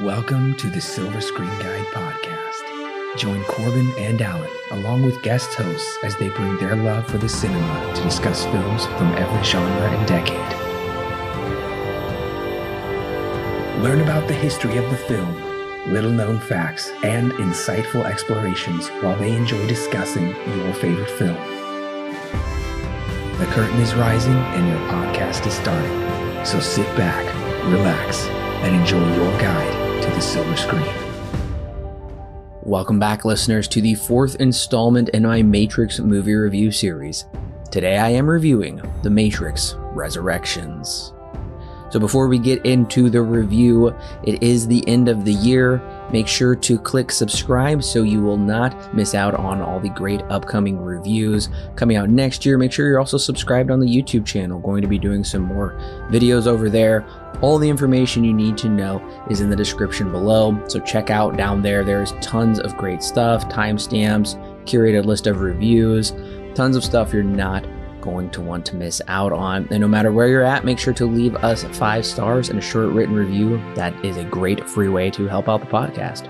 Welcome to the Silver Screen Guide podcast. Join Corbin and Alan, along with guest hosts, as they bring their love for the cinema to discuss films from every genre and decade. Learn about the history of the film, little-known facts, and insightful explorations while they enjoy discussing your favorite film. The curtain is rising and your podcast is starting, so sit back, relax, and enjoy your guide to the silver screen. Welcome back, listeners, to the fourth installment in my Matrix movie review series. Today I am reviewing The Matrix Resurrections. So before we get into the review, it is the end of the year. Make sure to click subscribe so you will not miss out on all the great upcoming reviews coming out next year. Make sure you're also subscribed on the YouTube channel. Going to be doing some more videos over there. All the information you need to know is in the description below. So check out down there. There's tons of great stuff, timestamps, curated list of reviews, tons of stuff you're not going to want to miss out on. And no matter where you're at, make sure to leave us 5 stars and a short written review. That is a great free way to help out the podcast.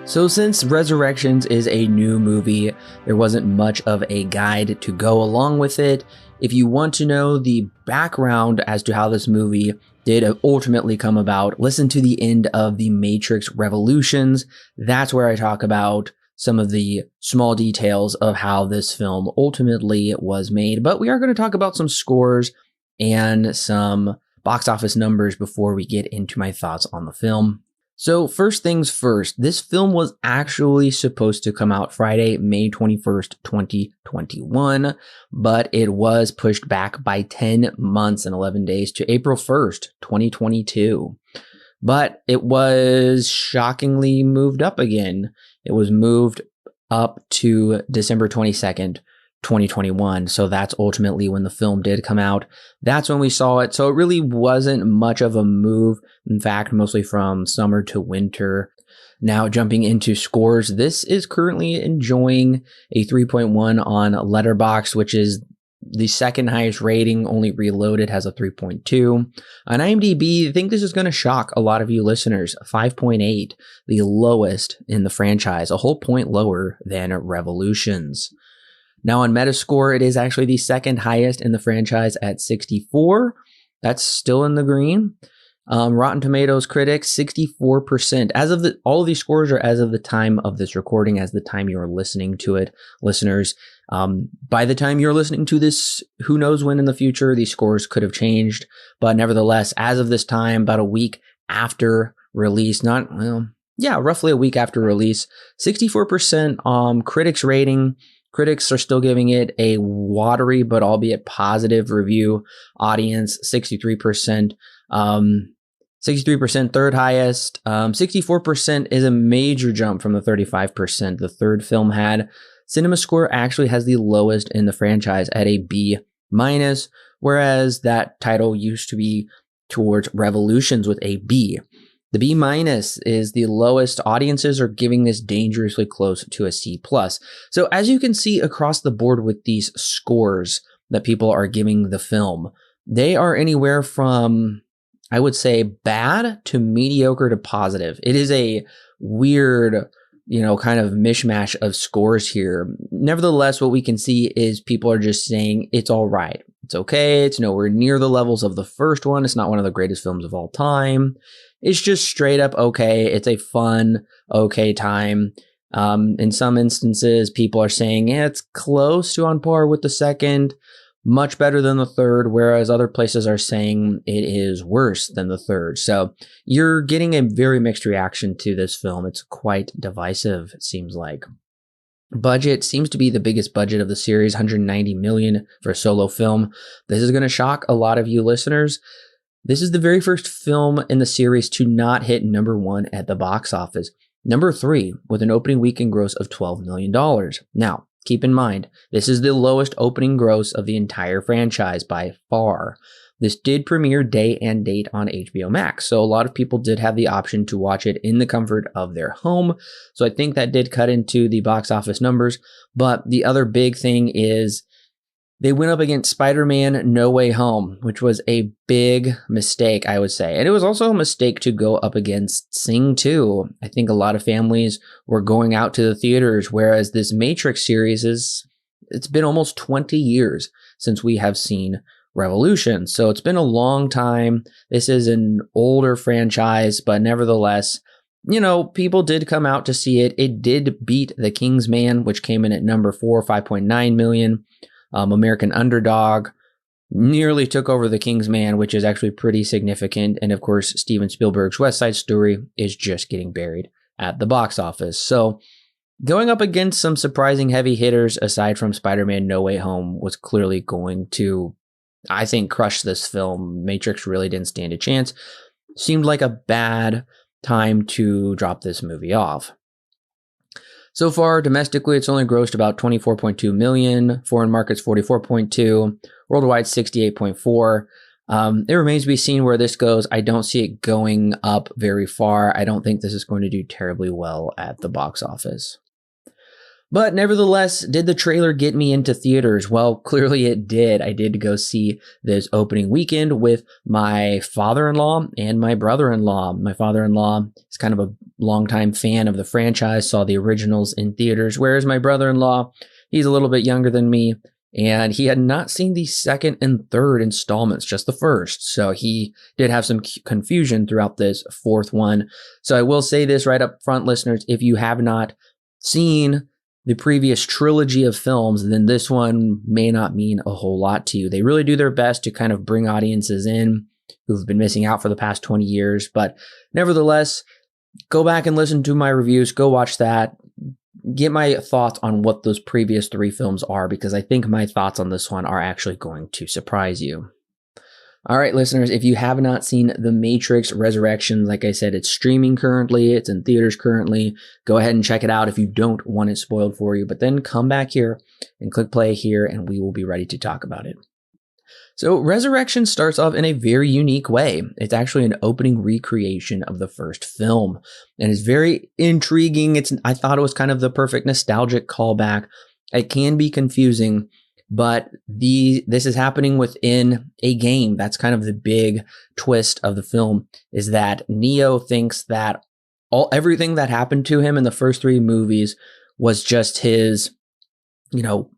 So since Resurrections is a new movie, there wasn't much of a guide to go along with it. If you want to know the background as to how this movie did ultimately come about, listen to the end of The Matrix Revolutions. That's where I talk about some of the small details of how this film ultimately was made. But we are going to talk about some scores and some box office numbers before we get into my thoughts on the film. So first things first, this film was actually supposed to come out Friday, May 21st, 2021, but it was pushed back by 10 months and 11 days to April 1st, 2022. But it was shockingly moved up again. It was moved up to December 22nd, 2021. So that's ultimately when the film did come out. That's when we saw it. So it really wasn't much of a move. In fact, mostly from summer to winter. Now jumping into scores, this is currently enjoying a 3.1 on Letterboxd, which is the second highest rating. Only Reloaded has a 3.2. On IMDb, I think this is going to shock a lot of you listeners. 5.8, the lowest in the franchise, a whole point lower than Revolutions. Now on Metascore, it is actually the second highest in the franchise at 64. That's still in the green. Rotten Tomatoes critics, 64%. All of these scores are as of the time of this recording, as the time you're listening to it, listeners. By the time you're listening to this, who knows when in the future these scores could have changed. But nevertheless, as of this time, about a week after release, roughly a week after release, 64% critics rating. Critics are still giving it a watery but albeit positive review. Audience, 63%. 63% third highest. 64% is a major jump from the 35% the third film had. CinemaScore actually has the lowest in the franchise at a B-, whereas that title used to be towards Revolutions with a B. The B- is the lowest. Audiences are giving this dangerously close to a C+. So as you can see across the board with these scores that people are giving the film, they are anywhere from, I would say, bad to mediocre to positive. It is a weird, kind of mishmash of scores here. Nevertheless, what we can see is people are just saying it's all right. It's okay. It's nowhere near the levels of the first one. It's not one of the greatest films of all time. It's just straight up okay. It's a fun, okay time. In some instances, people are saying, it's close to on par with the second, much better than the third, whereas other places are saying it is worse than the third. So you're getting a very mixed reaction to this film. It's quite divisive, it seems like. Budget seems to be the biggest budget of the series, $190 million for a solo film. This is going to shock a lot of you listeners. This is the very first film in the series to not hit number 1 at the box office. Number 3, with an opening weekend gross of $12 million. Now, keep in mind, this is the lowest opening gross of the entire franchise by far. This did premiere day and date on HBO Max, so a lot of people did have the option to watch it in the comfort of their home. So I think that did cut into the box office numbers. But the other big thing is They went up against Spider-Man No Way Home, which was a big mistake, I would say. And it was also a mistake to go up against Sing 2. I think a lot of families were going out to the theaters, whereas this Matrix series it's been almost 20 years since we have seen Revolution. So it's been a long time. This is an older franchise, but nevertheless, people did come out to see it. It did beat The King's Man, which came in at number 4, 5.9 million. American Underdog nearly took over The King's Man, which is actually pretty significant. And of course, Steven Spielberg's West Side Story is just getting buried at the box office. So going up against some surprising heavy hitters aside from Spider-Man No Way Home was clearly going to, I think, crush this film. Matrix really didn't stand a chance. Seemed like a bad time to drop this movie off. So far, domestically, it's only grossed about 24.2 million, foreign markets 44.2, worldwide 68.4. It remains to be seen where this goes. I don't see it going up very far. I don't think this is going to do terribly well at the box office. But nevertheless, did the trailer get me into theaters? Well, clearly it did. I did go see this opening weekend with my father-in-law and my brother-in-law. My father-in-law is kind of a longtime fan of the franchise, saw the originals in theaters, whereas my brother-in-law, he's a little bit younger than me, and he had not seen the second and third installments, just the first. So he did have some confusion throughout this fourth one. So I will say this right up front, listeners, if you have not seen the previous trilogy of films, then this one may not mean a whole lot to you. They really do their best to kind of bring audiences in who've been missing out for the past 20 years. But nevertheless, go back and listen to my reviews. Go watch that. Get my thoughts on what those previous 3 films are, because I think my thoughts on this one are actually going to surprise you. All right, listeners, if you have not seen The Matrix Resurrections, like I said, it's streaming currently. It's in theaters currently. Go ahead and check it out if you don't want it spoiled for you. But then come back here and click play here, and we will be ready to talk about it. So Resurrection starts off in a very unique way. It's actually an opening recreation of the first film, and it's very intriguing. I thought it was kind of the perfect nostalgic callback. It can be confusing, but this is happening within a game. That's kind of the big twist of the film, is that Neo thinks that everything that happened to him in the first 3 movies was just his,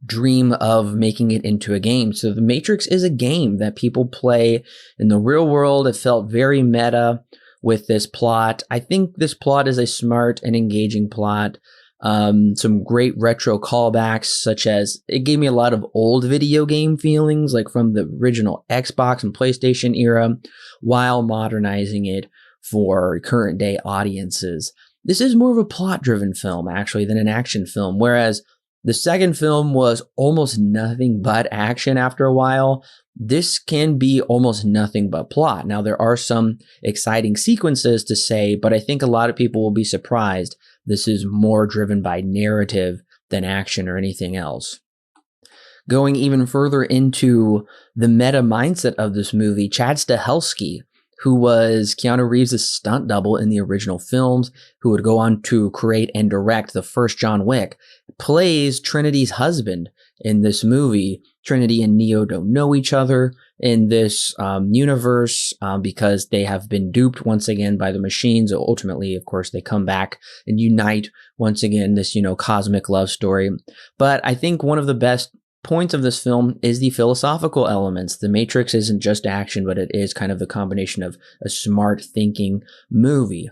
dream of making it into a game. So The Matrix is a game that people play in the real world. It felt very meta with this plot. I think this plot is a smart and engaging plot. Some great retro callbacks, such as it gave me a lot of old video game feelings, like from the original Xbox and PlayStation era, while modernizing it for current day audiences. This is more of a plot driven film, actually, than an action film, whereas the second film was almost nothing but action after a while. This can be almost nothing but plot. Now, there are some exciting sequences to say, but I think a lot of people will be surprised. This is more driven by narrative than action or anything else. Going even further into the meta mindset of this movie, Chad Stahelski, who was Keanu Reeves' stunt double in the original films, who would go on to create and direct the first John Wick, plays Trinity's husband in this movie. Trinity and Neo don't know each other in this universe because they have been duped once again by the machines. Ultimately, of course, they come back and unite once again, this, cosmic love story. But I think one of the best points of this film is the philosophical elements. The Matrix isn't just action, but it is kind of the combination of a smart thinking movie.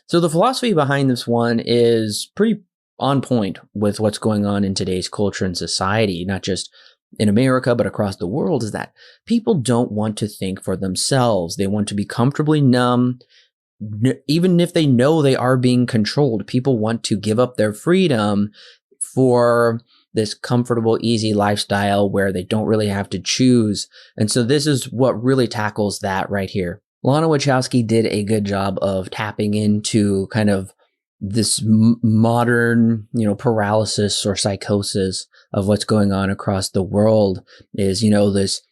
So the philosophy behind this one is pretty on point with what's going on in today's culture and society, not just in America, but across the world, is that people don't want to think for themselves. They want to be comfortably numb. Even if they know they are being controlled, people want to give up their freedom for this comfortable, easy lifestyle where they don't really have to choose. And so this is what really tackles that right here. Lana Wachowski did a good job of tapping into kind of this modern, paralysis or psychosis of what's going on across the world, is, this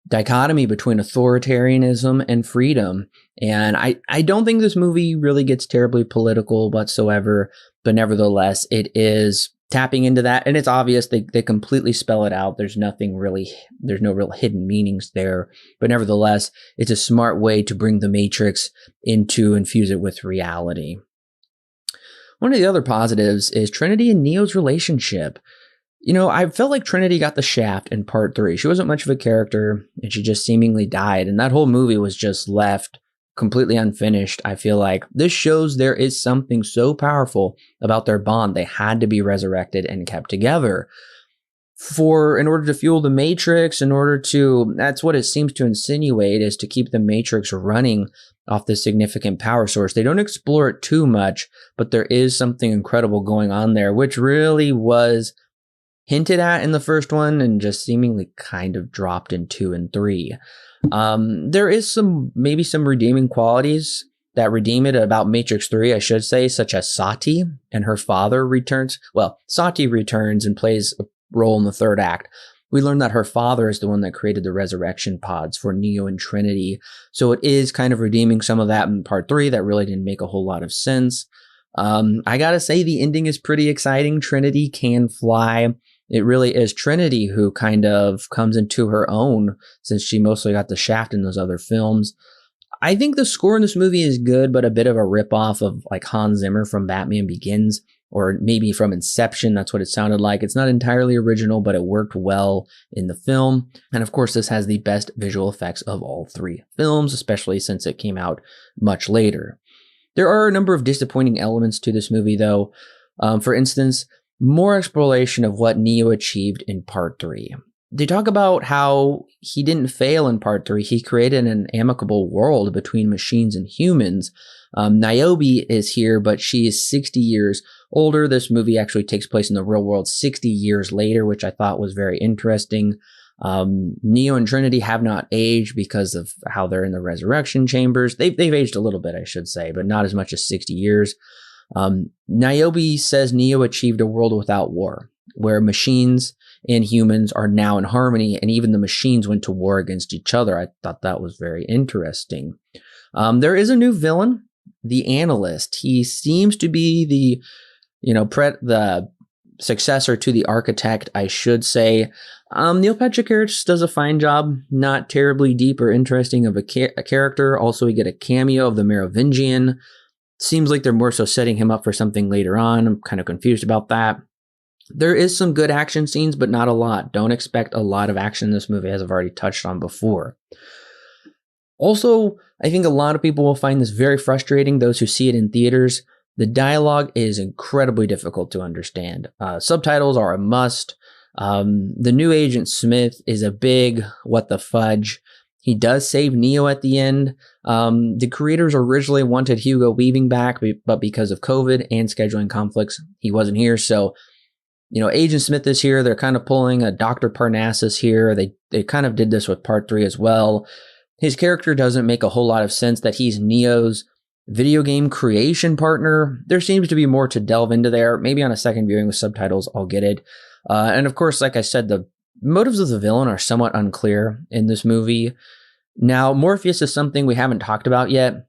dichotomy between authoritarianism and freedom. And I don't think this movie really gets terribly political whatsoever, but nevertheless, it is tapping into that. And it's obvious they completely spell it out. There's no real hidden meanings there. But nevertheless, it's a smart way to bring the Matrix into infuse it with reality. One of the other positives is Trinity and Neo's relationship. I felt like Trinity got the shaft in part 3. She wasn't much of a character, and she just seemingly died. And that whole movie was just left completely unfinished. I feel like this shows there is something so powerful about their bond. They had to be resurrected and kept together in order to fuel the Matrix, that's what it seems to insinuate, is to keep the Matrix running off this significant power source. They don't explore it too much, but there is something incredible going on there, which really was hinted at in the first one and just seemingly kind of dropped in 2 and 3. There is maybe some redeeming qualities that redeem it about Matrix 3, I should say, such as Sati and her father returns. Well, Sati returns and plays a role in the third act. We learn that her father is the one that created the resurrection pods for Neo and Trinity. So it is kind of redeeming some of that in part 3 that really didn't make a whole lot of sense. I gotta say the ending is pretty exciting. Trinity can fly. It really is Trinity who kind of comes into her own, since she mostly got the shaft in those other films. I think the score in this movie is good, but a bit of a ripoff of like Hans Zimmer from Batman Begins, or maybe from Inception. That's what it sounded like. It's not entirely original, but it worked well in the film. And of course, this has the best visual effects of all 3 films, especially since it came out much later. There are a number of disappointing elements to this movie, though. For instance, more exploration of what Neo achieved in part 3. They talk about how he didn't fail in part 3. He created an amicable world between machines and humans. Niobe is here, but she is 60 years older. This movie actually takes place in the real world 60 years later, which I thought was very interesting. Neo and Trinity have not aged because of how they're in the resurrection chambers. They've aged a little bit, I should say, but not as much as 60 years. Niobe says Neo achieved a world without war, where machines and humans are now in harmony, and even the machines went to war against each other. I thought that was very interesting. There is a new villain, the Analyst. He seems to be the successor to the Architect, I should say. Neil Patrick Harris does a fine job, not terribly deep or interesting of a character. Also, we get a cameo of the Merovingian. Seems like they're more so setting him up for something later on. I'm kind of confused about that. There is some good action scenes, but not a lot. Don't expect a lot of action in this movie, as I've already touched on before. Also, I think a lot of people will find this very frustrating, those who see it in theaters. The dialogue is incredibly difficult to understand. Subtitles are a must. The new Agent Smith is a big what the fudge. He does save Neo at the end. The creators originally wanted Hugo Weaving back, but because of COVID and scheduling conflicts, he wasn't here. So, Agent Smith is here. They're kind of pulling a Dr. Parnassus here. They kind of did this with part 3 as well. His character doesn't make a whole lot of sense that he's Neo's video game creation partner. There seems to be more to delve into there. Maybe on a second viewing with subtitles, I'll get it. And of course, like I said, the motives of the villain are somewhat unclear in this movie. Now, Morpheus is something we haven't talked about yet.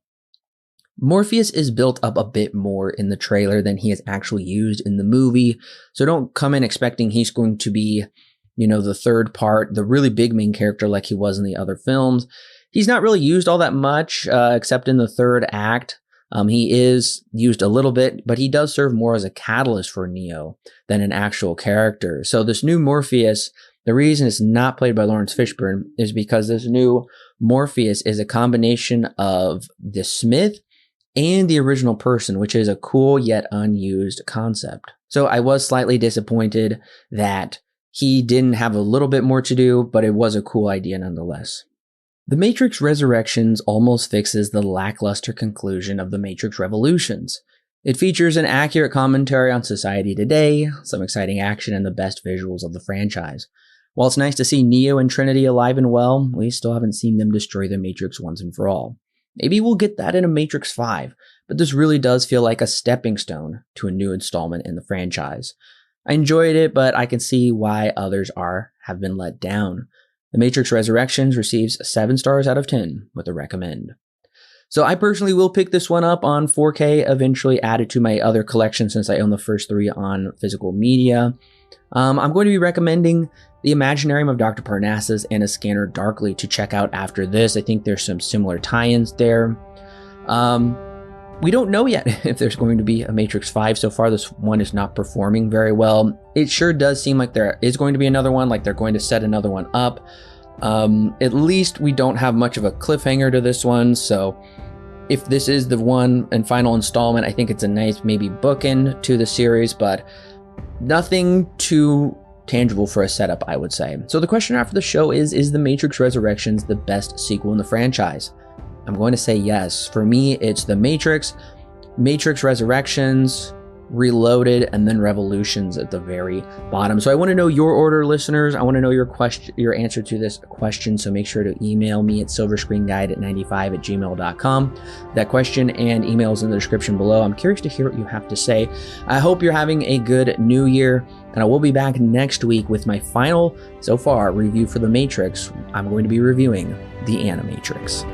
Morpheus is built up a bit more in the trailer than he is actually used in the movie. So don't come in expecting he's going to be, the third part, the really big main character like he was in the other films. He's not really used all that much, except in the third act. He is used a little bit, but he does serve more as a catalyst for Neo than an actual character. So this new Morpheus, the reason it's not played by Lawrence Fishburne is because this new Morpheus is a combination of the Smith and the original person, which is a cool yet unused concept. So I was slightly disappointed that he didn't have a little bit more to do, but it was a cool idea nonetheless. The Matrix Resurrections almost fixes the lackluster conclusion of the Matrix Revolutions. It features an accurate commentary on society today, some exciting action, and the best visuals of the franchise. While it's nice to see Neo and Trinity alive and well, we still haven't seen them destroy the Matrix once and for all. Maybe we'll get that in a Matrix 5, but this really does feel like a stepping stone to a new installment in the franchise. I enjoyed it, but I can see why others have been let down. The Matrix Resurrections receives 7 stars out of 10 with a recommend. So I personally will pick this one up on 4K, eventually add it to my other collection since I own the first 3 on physical media. I'm going to be recommending The Imaginarium of Dr. Parnassus and A Scanner Darkly to check out after this. I think there's some similar tie-ins there. We don't know yet if there's going to be a Matrix 5. So far, this one is not performing very well. It sure does seem like there is going to be another one, like they're going to set another one up. At least we don't have much of a cliffhanger to this one. So if this is the one and final installment, I think it's a nice maybe bookend to the series, but nothing too tangible for a setup, I would say. So the question after the show is The Matrix Resurrections the best sequel in the franchise? I'm going to say yes. For me, it's The Matrix, Matrix Resurrections, Reloaded, and then Revolutions at the very bottom. So I want to know your order, listeners. I want to know your answer to this question. So make sure to email me at silverscreenguide95@gmail.com. That question and email is in the description below. I'm curious to hear what you have to say. I hope you're having a good new year, and I will be back next week with my final, so far, review for The Matrix. I'm going to be reviewing The Animatrix.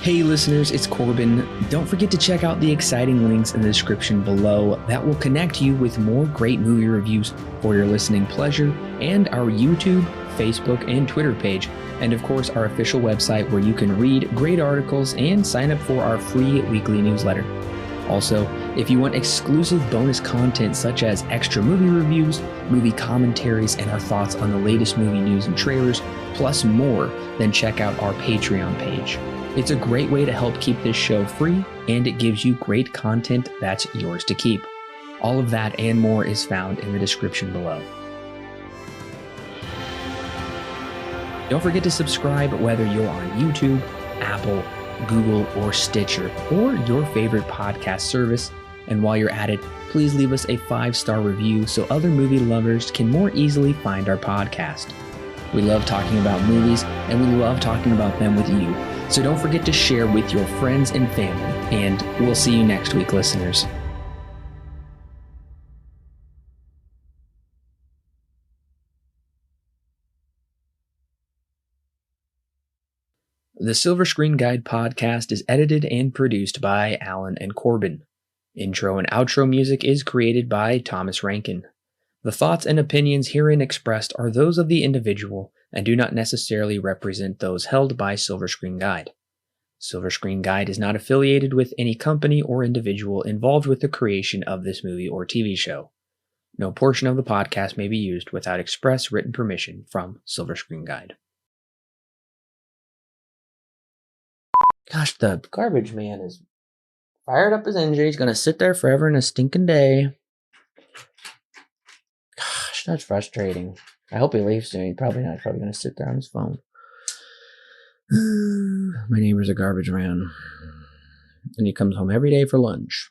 Hey listeners, it's Corbin. Don't forget to check out the exciting links in the description below that will connect you with more great movie reviews for your listening pleasure, and our YouTube, Facebook, and Twitter page, and of course our official website where you can read great articles and sign up for our free weekly newsletter. Also, if you want exclusive bonus content such as extra movie reviews, movie commentaries, and our thoughts on the latest movie news and trailers, plus more, then check out our Patreon page. It's a great way to help keep this show free, and it gives you great content that's yours to keep. All of that and more is found in the description below. Don't forget to subscribe whether you're on YouTube, Apple, Google, or Stitcher, or your favorite podcast service. And while you're at it, please leave us a 5-star review so other movie lovers can more easily find our podcast. We love talking about movies, and we love talking about them with you. So don't forget to share with your friends and family, and we'll see you next week, listeners. The Silver Screen Guide podcast is edited and produced by Alan and Corbin. Intro and outro music is created by Thomas Rankin. The thoughts and opinions herein expressed are those of the individual and do not necessarily represent those held by Silver Screen Guide. Silver Screen Guide is not affiliated with any company or individual involved with the creation of this movie or TV show. No portion of the podcast may be used without express written permission from Silver Screen Guide. Gosh, the garbage man is fired up his engine. He's going to sit there forever in a stinking day. Gosh, that's frustrating. I hope he leaves soon. He's probably not. He's probably going to sit there on his phone. My neighbor's a garbage man. And he comes home every day for lunch.